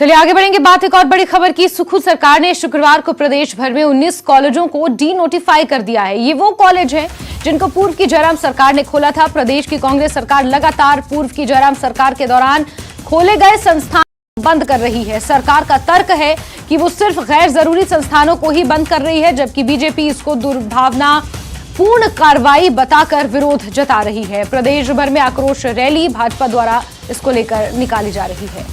चलिए आगे बढ़ेंगे बात एक और बड़ी खबर की। सुखू सरकार ने शुक्रवार को प्रदेश भर में 19 कॉलेजों को डी नोटिफाई कर दिया है। ये वो कॉलेज हैं जिनको पूर्व की जयराम सरकार ने खोला था। प्रदेश की कांग्रेस सरकार लगातार पूर्व की जयराम सरकार के दौरान खोले गए संस्थान बंद कर रही है। सरकार का तर्क है कि वो सिर्फ गैर जरूरी संस्थानों को ही बंद कर रही है, जबकि बीजेपी इसको दुर्भावना पूर्ण कार्रवाई बताकर विरोध जता रही है। प्रदेश भर में आक्रोश रैली भाजपा द्वारा इसको लेकर निकाली जा रही है।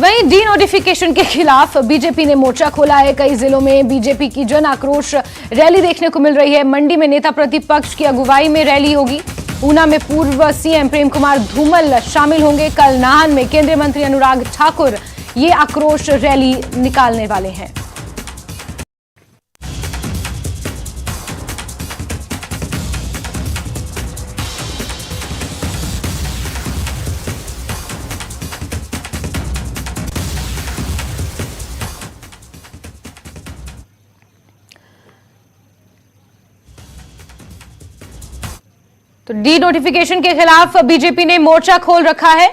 वहीं डी नोटिफिकेशन के खिलाफ बीजेपी ने मोर्चा खोला है। कई जिलों में बीजेपी की जन आक्रोश रैली देखने को मिल रही है। मंडी में नेता प्रतिपक्ष की अगुवाई में रैली होगी। ऊना में पूर्व सीएम प्रेम कुमार धूमल शामिल होंगे। कल नाहन में केंद्रीय मंत्री अनुराग ठाकुर ये आक्रोश रैली निकालने वाले हैं। तो डी नोटिफिकेशन के खिलाफ बीजेपी ने मोर्चा खोल रखा है।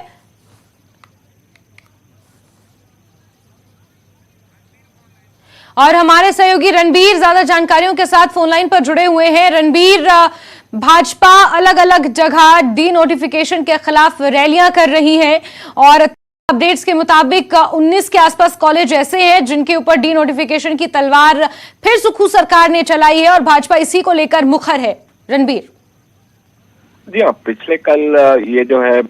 और हमारे सहयोगी रणबीर ज्यादा जानकारियों के साथ फोनलाइन पर जुड़े हुए हैं। रणबीर, भाजपा अलग अलग जगह डी नोटिफिकेशन के खिलाफ रैलियां कर रही है और अपडेट्स के मुताबिक 19 के आसपास कॉलेज ऐसे हैं जिनके ऊपर डी नोटिफिकेशन की तलवार फिर सुखू सरकार ने चलाई है और भाजपा इसी को लेकर मुखर है। रणबीर जी हाँ, पिछले कल ये जो है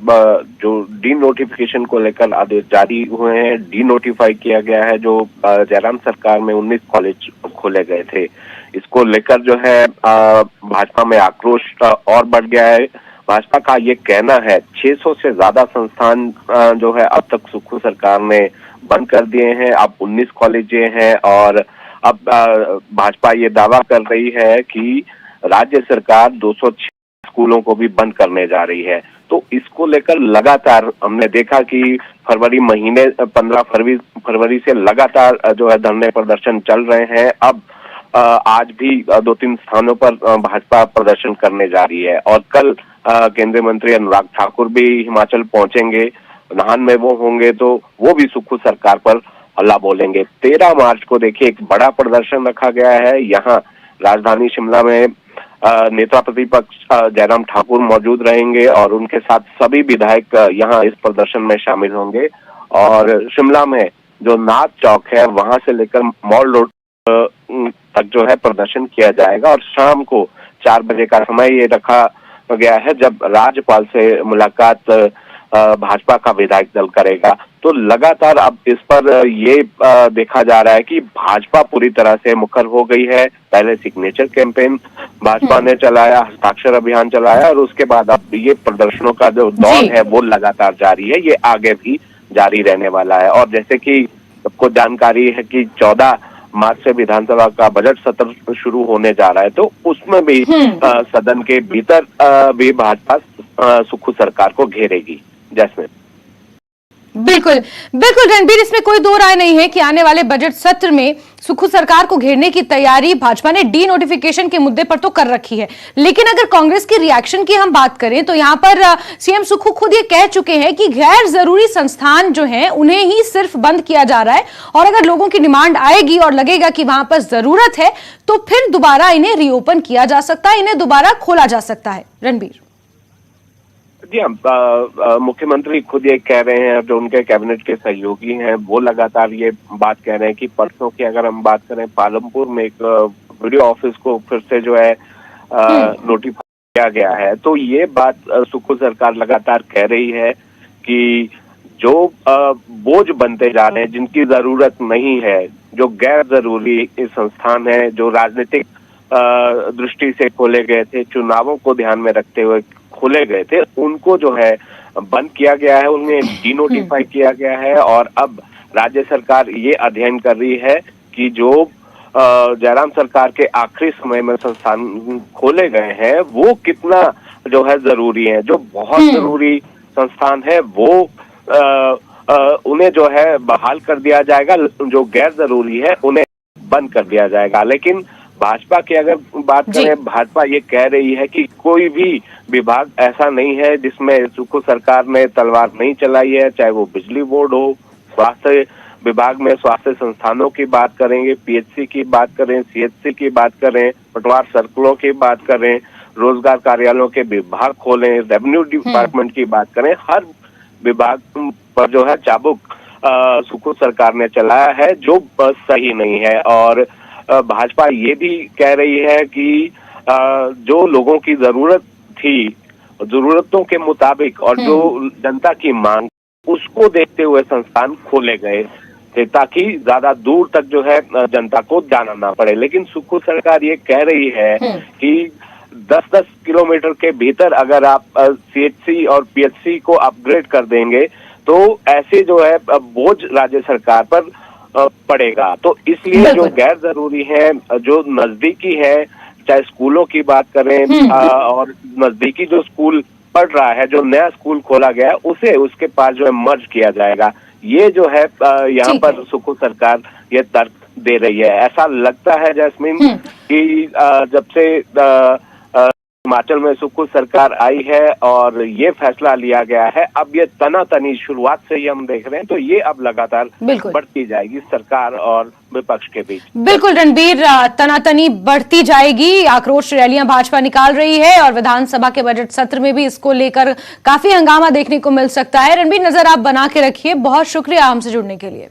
जो डी नोटिफिकेशन को लेकर आदेश जारी हुए हैं, डी नोटिफाई किया गया है। जो जयराम सरकार में 19 कॉलेज खोले गए थे, इसको लेकर जो है भाजपा में आक्रोश और बढ़ गया है। भाजपा का ये कहना है 600 से ज्यादा संस्थान जो है अब तक सुखू सरकार ने बंद कर दिए हैं। अब 19 कॉलेज हैं और अब भाजपा ये दावा कर रही है कि राज्य सरकार 206 स्कूलों को भी बंद करने जा रही है। तो इसको लेकर लगातार हमने देखा कि फरवरी महीने 15 फरवरी से लगातार जो है धरने प्रदर्शन चल रहे हैं। अब आज भी 2-3 स्थानों पर भाजपा प्रदर्शन करने जा रही है और कल केंद्रीय मंत्री अनुराग ठाकुर भी हिमाचल पहुंचेंगे। नाहन में वो होंगे तो वो भी सुखू सरकार पर हल्ला बोलेंगे। 13 मार्च को देखिए एक बड़ा प्रदर्शन रखा गया है। यहाँ राजधानी शिमला में नेता प्रतिपक्ष जयराम ठाकुर मौजूद रहेंगे और उनके साथ सभी विधायक यहाँ इस प्रदर्शन में शामिल होंगे। और शिमला में जो नाथ चौक है वहां से लेकर मॉल रोड तक जो है प्रदर्शन किया जाएगा और शाम को 4 बजे का समय ये रखा गया है जब राज्यपाल से मुलाकात भाजपा का विधायक दल करेगा। तो लगातार अब इस पर ये देखा जा रहा है कि भाजपा पूरी तरह से मुखर हो गई है। पहले सिग्नेचर कैंपेन भाजपा ने चलाया, हस्ताक्षर अभियान चलाया और उसके बाद अब ये प्रदर्शनों का जो दौर है वो लगातार जारी है। ये आगे भी जारी रहने वाला है। और जैसे कि सबको जानकारी है कि 14 मार्च से विधानसभा का बजट सत्र शुरू होने जा रहा है, तो उसमें भी सदन के भीतर भी भाजपा सुखू सरकार को घेरेगी। जैसे बिल्कुल बिल्कुल रणबीर, इसमें कोई दो राय नहीं है कि आने वाले बजट सत्र में सुखू सरकार को घेरने की तैयारी भाजपा ने डी नोटिफिकेशन के मुद्दे पर तो कर रखी है। लेकिन अगर कांग्रेस की रिएक्शन की हम बात करें तो यहां पर सीएम सुखू खुद ये कह चुके हैं कि गैर जरूरी संस्थान जो हैं उन्हें ही सिर्फ बंद किया जा रहा है और अगर लोगों की डिमांड आएगी और लगेगा कि वहां पर जरूरत है तो फिर दोबारा इन्हें रीओपन किया जा सकता है, इन्हें दोबारा खोला जा सकता है। रणबीर जी हाँ, मुख्यमंत्री खुद ये कह रहे हैं, जो उनके कैबिनेट के सहयोगी हैं वो लगातार ये बात कह रहे हैं कि परसों की अगर हम बात करें पालमपुर में एक वीडियो ऑफिस को फिर से जो है नोटिफाई किया गया है। तो ये बात सुखू सरकार लगातार कह रही है कि जो बोझ बनते जा रहे हैं, जिनकी जरूरत नहीं है, जो गैर जरूरी संस्थान है, जो राजनीतिक दृष्टि से खोले गए थे, चुनावों को ध्यान में रखते हुए खोले गए थे, उनको जो है बंद किया गया है, उन्हें डी नोटिफाई किया गया है। और अब राज्य सरकार ये अध्ययन कर रही है कि जो जयराम सरकार के आखिरी समय में संस्थान खोले गए हैं वो कितना जो है जरूरी है। जो बहुत जरूरी संस्थान है वो उन्हें जो है बहाल कर दिया जाएगा, जो गैर जरूरी है उन्हें बंद कर दिया जाएगा। लेकिन भाजपा की अगर बात करें, भाजपा ये कह रही है कि कोई भी विभाग ऐसा नहीं है जिसमें सुखू सरकार ने तलवार नहीं चलाई है, चाहे वो बिजली बोर्ड हो, स्वास्थ्य विभाग में स्वास्थ्य संस्थानों की बात करेंगे, पीएचसी की बात करें, सीएचसी की बात करें, पटवार सर्कलों की बात करें, रोजगार कार्यालयों के विभाग खोलें, रेवेन्यू डिपार्टमेंट की बात करें, हर विभाग पर जो है चाबुक सुखू सरकार ने चलाया है, जो सही नहीं है। और भाजपा ये भी कह रही है कि जो लोगों की जरूरत थी, जरूरतों के मुताबिक और जो जनता की मांग, उसको देखते हुए संस्थान खोले गए थे ताकि ज्यादा दूर तक जो है जनता को जाना ना पड़े। लेकिन सुखू सरकार ये कह रही है कि 10-10 किलोमीटर के भीतर अगर आप सीएचसी और पीएचसी को अपग्रेड कर देंगे तो ऐसे जो है बोझ राज्य सरकार पर पड़ेगा। तो इसलिए जो गैर जरूरी है, जो नजदीकी है, चाहे स्कूलों की बात करें और नजदीकी जो स्कूल पढ़ रहा है, जो नया स्कूल खोला गया है, उसे उसके पास जो है मर्ज किया जाएगा। ये जो है यहाँ पर सुखू सरकार ये तर्क दे रही है। ऐसा लगता है जैस्मिन कि जब से हिमाचल में सुखू सरकार आई है और ये फैसला लिया गया है, अब ये तनातनी शुरुआत से ही हम देख रहे हैं, तो ये अब लगातार बढ़ती जाएगी सरकार और विपक्ष के बीच। बिल्कुल रणबीर, तनातनी बढ़ती जाएगी, आक्रोश रैलियां भाजपा निकाल रही है और विधानसभा के बजट सत्र में भी इसको लेकर काफी हंगामा देखने को मिल सकता है। रणबीर, नजर आप बना के रखिए। बहुत शुक्रिया हमसे जुड़ने के लिए।